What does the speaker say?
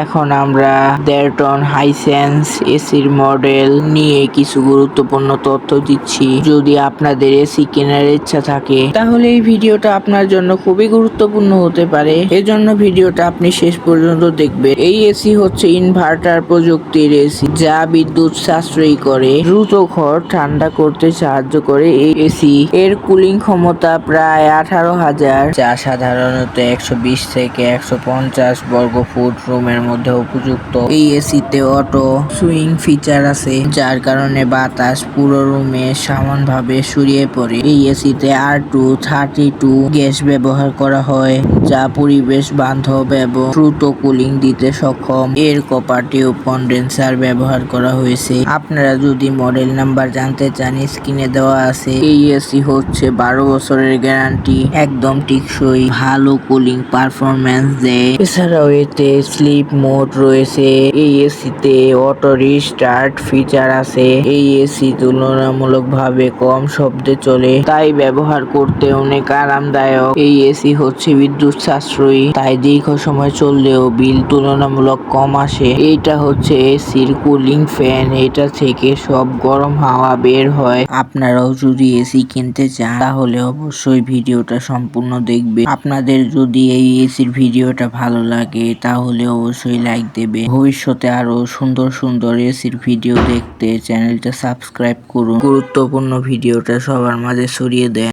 এখন আমরা 1.5 ton Hisense এসির মডেল নিয়ে কিছু গুরুত্বপূর্ণ তথ্য দিচ্ছি। যদি আপনাদের এসি কেনার ইচ্ছা থাকে তাহলে এই ভিডিওটা আপনার জন্য খুবই গুরুত্বপূর্ণ হতে পারে। এজন্য ভিডিওটা আপনি শেষ পর্যন্ত দেখবেন। এই এসি হচ্ছে ইনভার্টার প্রযুক্তির এসি, যা বিদ্যুৎ সাশ্রয়ী করে দ্রুত ঘর ঠান্ডা করতে সাহায্য করে। এই এসি এর কুলিং ক্ষমতা প্রায় 18,000, যা সাধারণত 120 থেকে 150 বর্গফুট রুমের মধ্যে উপযুক্ত। এই এসিতে অটো সুইং ফিচার আছে, যার কারণে বাতাস পুরো রুমে সমানভাবে ছড়িয়ে পড়ে। এই এসিতে R232 গ্যাস ব্যবহার করা হয়, যা পরিবেশ বান্ধব এবং দ্রুত কুলিং দিতে সক্ষম। এর কপার টিউব কন্ডেন্সার ব্যবহার করা হয়েছে। আপনারা যদি মডেল নাম্বার জানতে চান, স্ক্রিনে দেওয়া আছে। এই এসি হচ্ছে 12 বছরের গ্যারান্টি, একদম টিকসই, ভালো কুলিং পারফরম্যান্স দেয়। এছাড়াও এতে স্লিপ মোড রয়েছে। এই এসিতে অটো রিস্টার্ট ফিচার আছে। এই এসি তুলনামূলকভাবে কম শব্দে চলে, তাই ব্যবহার করতে অনেক আরামদায়ক। এই এসি হচ্ছে বিদ্যুৎ সাশ্রয়ী, তাই দীর্ঘ সময় চললেও বিল তুলনামূলক কম আসে। এইটা হচ্ছে এসির কুলিং ফ্যান, এটা থেকে সব গরম হাওয়া বের হয়। আপনারাও যদি এসি কিনতে চান তাহলে অবশ্যই ভিডিওটা সম্পূর্ণ দেখবে। আপনাদের যদি এই এসির ভিডিওটা ভালো লাগে তাহলে অবশ্যই লাইক দেবে। ভবিষ্যতে আরো সুন্দর সুন্দর এসির ভিডিও দেখতে চ্যানেলটা সাবস্ক্রাইব করুন। গুরুত্বপূর্ণ ভিডিওটা সবার মাঝে ছড়িয়ে দেন।